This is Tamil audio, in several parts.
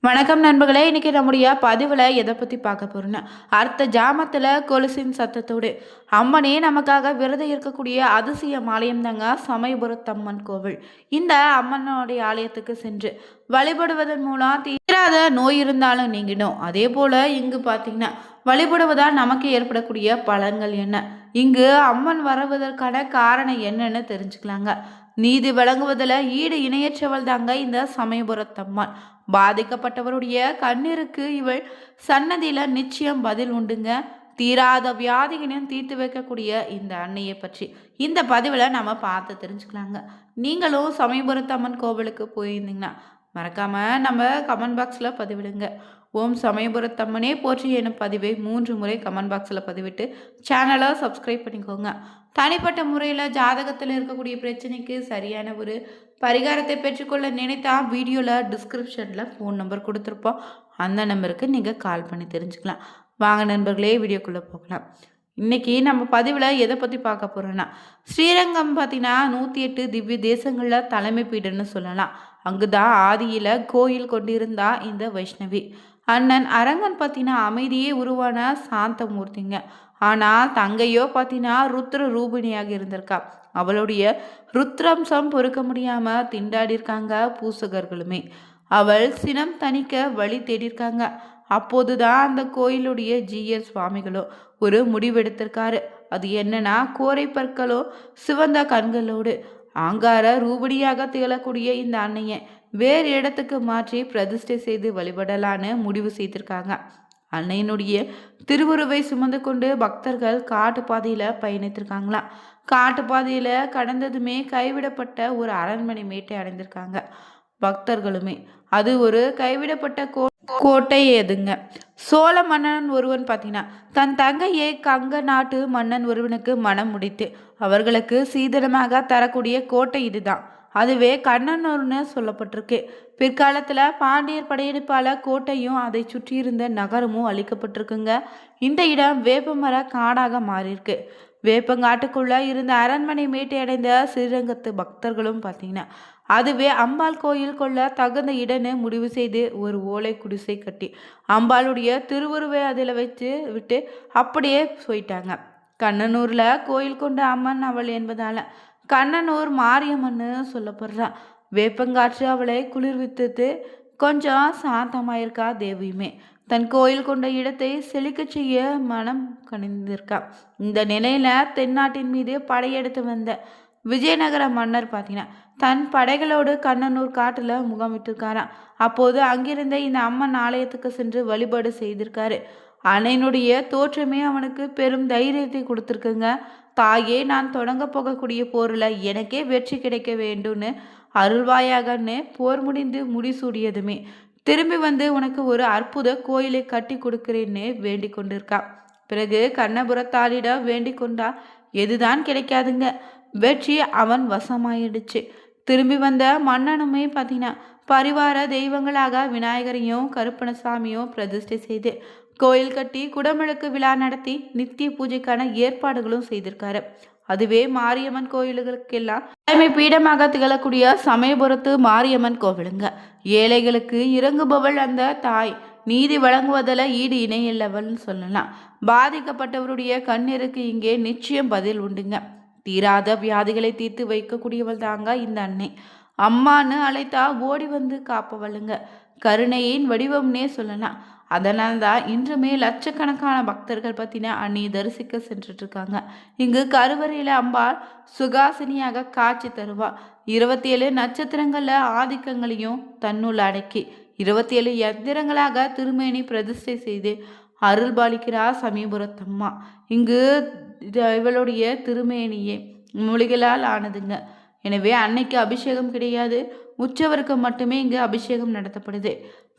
வணக்கம் நண்பர்களே, இன்னைக்கு நம்முடைய பதிவில் எதை பற்றி பார்க்க போறோம்னா, அடுத்த ஜாமத்தில் கொலுசின் சத்தத்தோடு அம்மனே நமக்காக விரதம் இருக்கக்கூடிய அதிசய ஆலயம் தாங்க சமயபுரத்தம்மன் கோவில். இந்த அம்மனுடைய ஆலயத்துக்கு சென்று வழிபடுவதன் மூலம் தீராத நோய் இருந்தாலும் நீங்கிடும். அதே போல் இங்கு பார்த்தீங்கன்னா வழிபடுவதால் நமக்கு ஏற்படக்கூடிய பலன்கள் என்ன, இங்கு அம்மன் வருவதற்கான காரணம் என்னன்னு தெரிஞ்சுக்கலாங்க. நீதி வழங்குவதில் ஈடு இணையற்றவள் தாங்க இந்த சமயபுரத்தம்மன். பாதிக்கப்பட்டவருடைய கண்ணீருக்கு இவள் சன்னதியில நிச்சயம் பதில் உண்டுங்க. தீராத வியாதிகளையும் தீர்த்து வைக்கக்கூடிய இந்த அன்னையை பற்றி இந்த பதிவில் நம்ம பார்த்து தெரிஞ்சுக்கலாங்க. நீங்களும் சமயபுரத்தம்மன் கோவிலுக்கு போயிருந்தீங்கன்னா மறக்காம நம்ம கமெண்ட் பாக்ஸில் பதிவிடுங்க. ஓம் சமயபுரத்தம்மனே போற்றி எனும் பதிவை 3 முறை கமெண்ட் பாக்ஸில் பதிவிட்டு சேனலை சப்ஸ்கிரைப் பண்ணிக்கோங்க. தனிப்பட்ட முறையில் ஜாதகத்தில் இருக்கக்கூடிய பிரச்சனைக்கு சரியான ஒரு பரிகாரத்தை பெற்றுக்கொள்ள நினைத்தா வீடியோவில் டிஸ்கிரிப்ஷனில் ஃபோன் நம்பர் கொடுத்துருப்போம். அந்த நம்பருக்கு நீங்கள் கால் பண்ணி தெரிஞ்சுக்கலாம். வாங்க நண்பர்களே, வீடியோக்குள்ளே போகலாம். இன்றைக்கி நம்ம பதிவில் எதை பற்றி பார்க்க போகிறோன்னா, ஸ்ரீரங்கம் பார்த்திங்கன்னா 108 திவ்ய தேசங்களில் தலைமை பீடன்னு சொல்லலாம். அங்கு தான் ஆதியில் கோயில் கொண்டிருந்தா இந்த வைஷ்ணவி. அண்ணன் அரங்கன் பார்த்தீங்கன்னா அமைதியே உருவான சாந்தமூர்த்திங்க. ஆனால் தங்கையோ பார்த்தீங்கன்னா ருத்ர ரூபிணியாக இருந்திருக்கா. அவளுடைய ருத்ரம்சம் பொறுக்க முடியாமல் திண்டாடிருக்காங்க பூசகர்களுமே. அவள் சினம் தணிக்க வழி தேடியிருக்காங்க. அப்போதுதான் அந்த கோயிலுடைய ஜிஎஸ் சுவாமிகளோ ஒரு முடிவெடுத்திருக்காரு. அது என்னன்னா, கோரை பற்களோ சிவந்த கண்களோடு ஆங்கார ரூபடியாக திகழக்கூடிய இந்த அன்னையை வேறு இடத்துக்கு மாற்றி பிரதிஷ்டை செய்து வழிபடலான்னு முடிவு செய்திருக்காங்க. அன்னையினுடைய திருவுருவை சுமந்து கொண்டு பக்தர்கள் காட்டு பாதையில் பயணித்திருக்காங்களாம். காட்டு பாதையில் கடந்ததுமே கைவிடப்பட்ட ஒரு அரண்மனை மேட்டை அடைந்திருக்காங்க பக்தர்களுமே. அது ஒரு கைவிடப்பட்ட கோட்டை எதுங்க. சோழ மன்னன் ஒருவன் பார்த்தீங்கன்னா தன் தங்கையை கங்க நாட்டு மன்னன் ஒருவனுக்கு மனம் முடித்து அவர்களுக்கு சீதனமாக தரக்கூடிய கோட்டை இதுதான். அதுவே கண்ணனூர்னு சொல்லப்பட்டிருக்கு. பிற்காலத்தில் பாண்டியர் படையெடுப்பால் கோட்டையும் அதை சுற்றியிருந்த நகரமும் அழிக்கப்பட்டிருக்குங்க. இந்த இடம் வேப்பமர காடாக மாறியிருக்கு. வேப்பங்காட்டுக்குள்ள இருந்த அரண்மனை மேட்டை அடைந்த ஸ்ரீரங்கத்து பக்தர்களும் பார்த்தீங்கன்னா அதுவே அம்பாள் கோயில் கொள்ள தகுந்த இடன்னு முடிவு செய்து ஒரு ஓலை குடிசை கட்டி அம்பாளுடைய திருவுருவை அதில் வச்சு விட்டு அப்படியே போயிட்டாங்க. கண்ணனூரில் கோயில் கொண்ட அம்மன் அவள் என்பதால கண்ணனூர் மாரியம்மன்னு சொல்லப்படுறா. வேப்பங்காற்று அவளை குளிர்வித்து கொஞ்சம் சாந்தமாயிருக்கா. தேவியுமே தன் கோயில் கொண்ட இடத்தை செழிக்க செய்ய மனம் கணிந்திருக்கா. இந்த நிலையில தென்னாட்டின் மீது படையெடுத்து வந்த விஜயநகர மன்னர் பார்த்தீங்கன்னா தன் படைகளோடு கண்ணனூர் காட்டில் முகாமிட்டிருக்காராம். அப்போது அங்கிருந்த இந்த அம்மன் ஆலயத்துக்கு சென்று வழிபாடு செய்திருக்காரு. அன்னையினுடைய தோற்றமே அவனுக்கு பெரும் தைரியத்தை கொடுத்துருக்குங்க. தாயே, நான் தொடங்க போகக்கூடிய போரில் எனக்கே வெற்றி கிடைக்க வேண்டும்னு அருள்வாயாகன்னு போர் முடிந்து முடிசூடியதுமே திரும்பி வந்து உனக்கு ஒரு அற்புத கோயிலை கட்டி கொடுக்கிறேன்னு வேண்டிக் கொண்டிருக்கா. பிறகு கண்ணபுரத்தாளிடம் வேண்டிக் கொண்டா எதுதான் கிடைக்காதுங்க. வெற்றி அவன் வசமாயிடுச்சு. திரும்பி வந்த மன்னனுமே பார்த்தீங்கன்னா பரிவார தெய்வங்களாக விநாயகரையும் கருப்பணசாமியும் பிரதிஷ்டை செய்து கோயில் கட்டி குடமுழுக்கு விழா நடத்தி நித்திய பூஜைக்கான ஏற்பாடுகளும் செய்திருக்காரு. அதுவே மாரியம்மன் கோயில்களுக்கெல்லாம் தலைமை பீடமாக திகழக்கூடிய சமயபுரத்து மாரியம்மன் கோவிலுங்க. ஏழைகளுக்கு இறங்குபவள் அந்த தாய். நீதி வழங்குவதில் ஈடு இணையில்லவள்னு சொல்லலாம். பாதிக்கப்பட்டவருடைய கண்ணீருக்கு இங்கே நிச்சயம் பதில் உண்டுங்க. தீராத வியாதிகளை தீர்த்து வைக்கக்கூடியவள் தாங்க இந்த அன்னை. அம்மான்னு அழைத்தா ஓடி வந்து காப்பவளுங்க. கருணையின் வடிவம்னே சொல்லலாம். அதனால்தான் இன்றுமே லட்சக்கணக்கான பக்தர்கள் பற்றின அன்னையை தரிசிக்க சென்றுட்டு இருக்காங்க. இங்கு கருவறையில் அம்பாள் சுகாசினியாக காட்சி தருவா. 27 நட்சத்திரங்கள்ல ஆதிக்கங்களையும் தன்னுள் அடக்கி 27 யந்திரங்களாக திருமேனி பிரதிஷ்டை செய்து அருள் பாலிக்கிறார் சமயபுரத்தம்மா. இங்கு இவளுடைய திருமேனியே மூலிகளால் ஆனதுங்க. எனவே அன்னைக்கு அபிஷேகம் கிடையாது, உற்சவருக்கு மட்டுமே இங்கு அபிஷேகம் நடத்தப்படுது.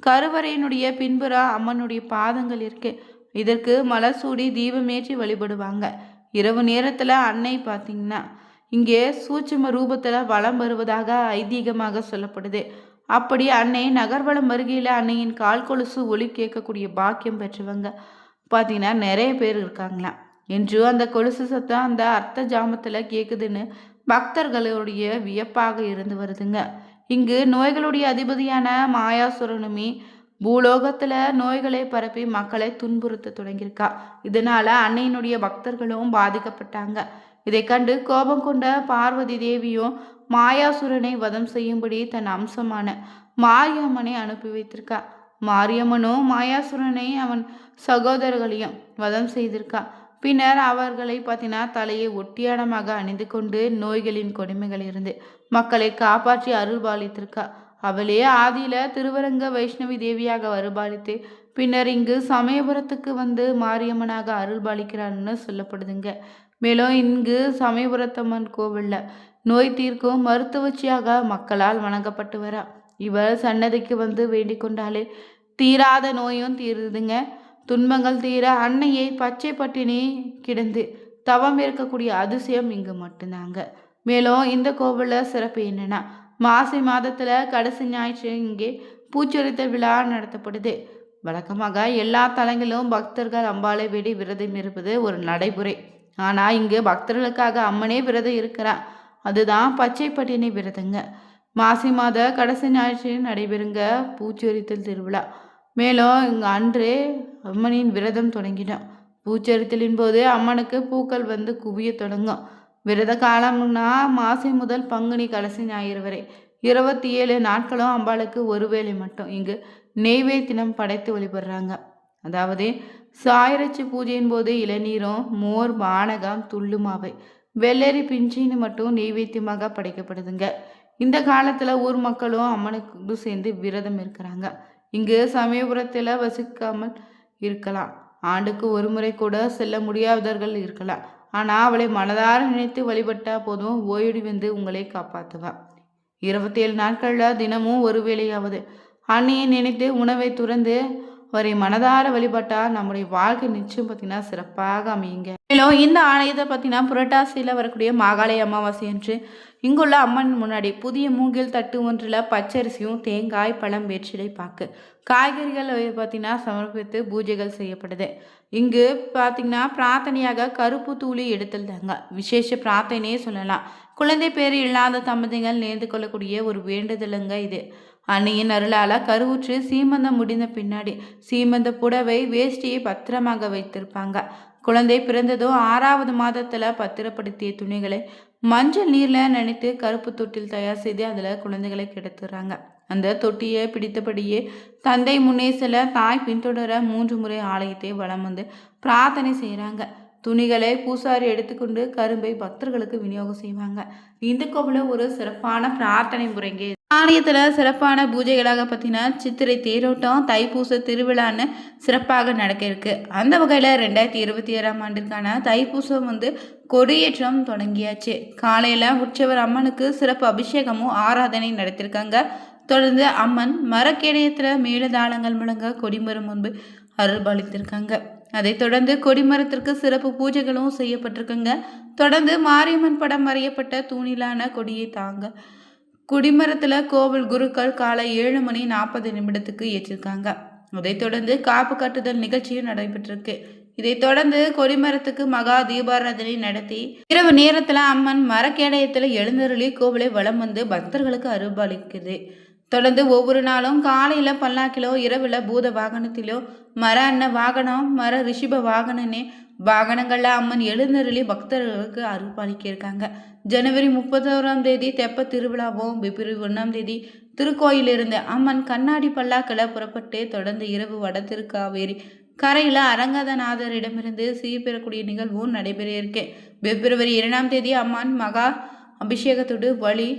கருவறையினுடைய பின்புற அம்மனுடைய பாதங்கள் இருக்கு. இதற்கு மலர் சூடி தீபமேற்றி வழிபடுவாங்க. இரவு நேரத்தில் அன்னை பார்த்தீங்கன்னா இங்கே சூட்சும ரூபத்தில் வலம் வருவதாக ஐதீகமாக சொல்லப்படுது. அப்படி அன்னை நகர்வலம் வருகையில் அன்னையின் கால் கொலுசு ஒலி கேட்கக்கூடிய பாக்கியம் பெற்றவங்க பார்த்தீங்கன்னா நிறைய பேர் இருக்காங்களாம். என்று அந்த கொலுசு சத்தம் அந்த அர்த்த ஜாமத்தில் கேட்குதுன்னு பக்தர்களுடைய வியப்பாக இருந்து வருதுங்க. இங்கு நோய்களுடைய அதிபதியான மாயாசுரனுமே பூலோகத்துல நோய்களை பரப்பி மக்களை துன்புறுத்த தொடங்கியிருக்கா. இதனால அன்னையினுடைய பக்தர்களும் பாதிக்கப்பட்டாங்க. இதை கண்டு கோபம் கொண்ட பார்வதி தேவியும் மாயாசுரனை வதம் செய்யும்படி தன் அம்சமான மாரியம்மனை அனுப்பி வைத்திருக்கா. மாரியம்மனும் மாயாசுரனை அவன் சகோதரர்களையும் வதம் செய்திருக்கா. பின்னர் அவர்களை பார்த்தீங்கன்னா தலையை ஒட்டியானமாக அணிந்து கொண்டு நோய்களின் கொடுமைகளிலிருந்து மக்களை காப்பாற்றி அருள்பாலித்திருக்கா. அவளே ஆதியில திருவரங்க வைஷ்ணவி தேவியாக அருள்பாலித்து பின்னர் இங்கு சமயபுரத்துக்கு வந்து மாரியம்மனாக அருள்பாலிக்கிறான்னு சொல்லப்படுதுங்க. மேலும் இங்கு சமயபுரத்தம்மன் கோவில்ல நோய் தீர்க்கும் மருத்துவச்சியாக மக்களால் வணங்கப்பட்டு வரா. இவர் சன்னதிக்கு வந்து வேண்டிக் கொண்டாலே தீராத நோயும் தீருதுங்க. துன்பங்கள் தீர அன்னையை பச்சை பட்டினி கிடந்து தவம் இருக்கக்கூடிய அதிசயம் இங்கு மட்டும்தாங்க. மேலும் இந்த கோவிலில் சிறப்பு என்னன்னா, மாசி மாதத்துல கடைசி ஞாயிற்று இங்கே பூச்சொரித்தல் விழா நடத்தப்படுது. வழக்கமாக எல்லா தலங்களிலும் பக்தர்கள் அம்பாளை வேண்டி விரதம் இருப்பது ஒரு நடைமுறை. ஆனால் இங்கு பக்தர்களுக்காக அம்மனே விரதம் இருக்கிறா. அதுதான் பச்சை பட்டினி விரதங்க. மாசி மாத கடைசி ஞாயிற்று நடைபெறுங்க பூச்சொரித்தல் திருவிழா. மேலும் இங்கு அன்றே அம்மனின் விரதம் தொடங்கினோம். பூச்சொரித்தலின் போது அம்மனுக்கு பூக்கள் வந்து குவிய தொடங்கும். விரத காலம்னா மாசி முதல் பங்குனி கடைசி ஞாயிறு வரை 27 நாட்களும் அம்பாளுக்கு ஒருவேளை மட்டும் இங்கு நெய்வேத்தியம் படைத்து வழிபடுறாங்க. அதாவது சாயிரச்சி பூஜையின் போது இளநீரும் மோர் பானகம் துள்ளுமாவை வெள்ளரி பிஞ்சின்னு மட்டும் நெய்வேத்தியமாக படைக்கப்படுதுங்க. இந்த காலத்துல ஊர் மக்களும் அம்மனுக்கு சேர்ந்து விரதம் இருக்கிறாங்க. இங்கு சமயபுரத்தில் வசிக்காமல் இருக்கலாம். ஆண்டுக்கு ஒரு முறை கூட செல்ல முடியாதவர்கள் இருக்கலாம். ஆனால் அவளை மனதார நினைத்து வழிபட்டா போதும் ஓய்வு வந்து உங்களை காப்பாற்றுவா. 27 நாட்களில் தினமும் ஒரு வேளையாவது அன்னையை நினைத்து உணவை துறந்து அவரை மனதார வழிபட்டா நம்முடைய வாழ்க்கை நிச்சயம் பார்த்தீங்கன்னா சிறப்பாக அமையுங்க. மேலும் இந்த ஆலயத்தை பார்த்தீங்கன்னா புரட்டாசியில் வரக்கூடிய மாகாளய அமாவாசை என்று இங்குள்ள அம்மன் முன்னாடி புதிய மூங்கில் தட்டு ஒன்றில் பச்சரிசியும் தேங்காய் பழம் வெற்றிலை பாக்கு காய்கறிகள் பார்த்தீங்கன்னா சமர்ப்பித்து பூஜைகள் செய்யப்படுது. இங்கு பார்த்தீங்கன்னா பிரார்த்தனையாக கருப்பு தூளி எடுத்தல் தாங்க விசேஷ பிரார்த்தனையே சொல்லலாம். குழந்தை பேர் இல்லாத தம்பதிகள் நேர்ந்து கொள்ளக்கூடிய ஒரு வேண்டுதலுங்க இது. அன்னையின் அருளால் கருவுற்று சீமந்தம் முடிந்த பின்னாடி சீமந்த புடவை வேஷ்டியை பத்திரமாக வைத்திருப்பாங்க. குழந்தை பிறந்ததும் 6வது மாதத்தில் பத்திரப்படுத்திய துணிகளை மஞ்சள் நீரில் நினைத்து கருப்பு தொட்டில் தயார் செய்து அதில் குழந்தைகளை கிடத்துறாங்க. அந்த தொட்டியை பிடித்தபடியே தந்தை முன்னே செல்ல தாய் பின்தொடர 3 முறை ஆலயத்தை வலம் வந்து பிரார்த்தனை செய்கிறாங்க. துணிகளை பூசாரி எடுத்துக்கொண்டு கரும்பை பக்தர்களுக்கு விநியோகம் செய்வாங்க. இந்த கோவிலில் ஒரு சிறப்பான பிரார்த்தனை முறைங்க. ஆலயத்தில் சிறப்பான பூஜைகளாக பார்த்தீங்கன்னா சித்திரை தேரோட்டம் தைப்பூச திருவிழான்னு சிறப்பாக நடக்க இருக்கு. அந்த வகையில் 2027ஆம் ஆண்டிற்கான தைப்பூசம் வந்து கொடியேற்றம் தொடங்கியாச்சு. காலையில் உற்சவர் அம்மனுக்கு சிறப்பு அபிஷேகமும் ஆராதனை நடத்திருக்காங்க. தொடர்ந்து அம்மன் மரக்கேடயத்தில் மேலதாளங்கள் முழங்க கொடிமரம் முன்பு அருள்பாலித்திருக்காங்க. அதைத் தொடர்ந்து கொடிமரத்திற்கு சிறப்பு பூஜைகளும் செய்யப்பட்டிருக்குங்க. தொடர்ந்து மாரியம்மன் படம் வரையப்பட்ட தூணிலான கொடியை தாங்க கொடிமரத்தில் கோவில் குருக்கள் காலை 7:40 ஏற்றிருக்காங்க. அதைத் தொடர்ந்து காப்பு கட்டுதல் நிகழ்ச்சியும் நடைபெற்றிருக்கு. இதைத் தொடர்ந்து கொடிமரத்துக்கு மகா தீபாராதனை நடத்தி இரவு நேரத்தில் அம்மன் மரக்கேடயத்தில் எழுந்தருளி கோவிலை வலம் வந்து பக்தர்களுக்கு அருள்பாலிக்குது. தொடர்ந்து ஒவ்வொரு நாளும் காலையில் பல்லாக்கிலோ இரவில் பூத வாகனத்திலோ மர அன்ன வாகனம் மர ரிஷிப வாகனனே வாகனங்களில் அம்மன் எழுந்தருளி பக்தர்களுக்கு அருள்பாலிக்க இருக்காங்க. ஜனவரி 31ஆம் தேதி தெப்ப திருவிழாவும் பிப்ரவரி 1ஆம் தேதி திருக்கோயிலிருந்து அம்மன் கண்ணாடி பல்லாக்கில் புறப்பட்டு தொடர்ந்து இரவு வட திருக்காவேரி கரையில் அரங்கநாதரிடமிருந்து சீர்பெறக்கூடிய நிகழ்வும் நடைபெற இருக்கு. பிப்ரவரி 2ஆம் தேதி அம்மன் மகா அபிஷேகத்தோடு வழி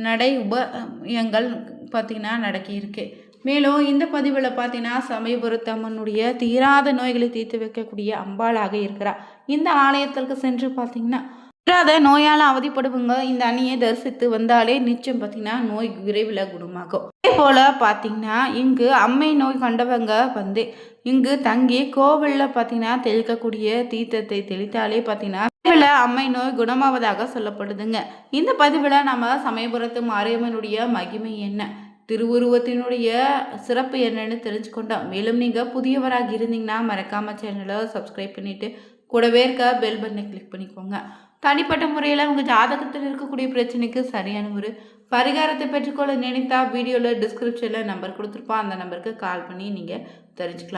நடை உபயங்கள் பார்த்தீங்கன்னா நடக்கியிருக்கு. மேலும் இந்த பதிவில் பார்த்தீங்கன்னா சமயபுரத்து அம்மனுடைய தீராத நோய்களை தீர்த்து வைக்கக்கூடிய அம்பாளாக இருக்கிறார். இந்த ஆலயத்திற்கு சென்று பார்த்தீங்கன்னா தீராத நோயால் அவதிப்படுவங்க இந்த அணியை தரிசித்து வந்தாலே நிச்சயம் பார்த்தீங்கன்னா நோய் விரைவில் குணமாகும். அதே போல் பார்த்தீங்கன்னா இங்கு அம்மை நோய் கண்டவங்க வந்து இங்கு தங்கி கோவிலில் பார்த்தீங்கன்னா தெளிக்கக்கூடிய தீர்த்தத்தை தெளித்தாலே பார்த்தீங்கன்னா அம்மை நோய் குணமாவதாக சொல்லப்படுதுங்க. இந்த பதிவில் நம்ம சமயபுரத்து மாரியம்மனுடைய மகிமை என்ன, திருவுருவத்தினுடைய சிறப்பு என்னன்னு தெரிஞ்சுக்கொண்டோம். மேலும் நீங்கள் புதியவராக இருந்தீங்கன்னா மறக்காம சேனலை சப்ஸ்கிரைப் பண்ணிட்டு கூடவே இருக்க பெல் பட்டனை கிளிக் பண்ணிக்கோங்க. தனிப்பட்ட முறையில் உங்கள் ஜாதகத்தில் இருக்கக்கூடிய பிரச்சனைக்கு சரியான ஒரு பரிகாரத்தை பெற்றுக்கொள்ள நினைத்தா வீடியோவில் டிஸ்கிரிப்ஷனில் நம்பர் கொடுத்துருப்போம். அந்த நம்பருக்கு கால் பண்ணி நீங்கள் தெரிஞ்சுக்கலாம்.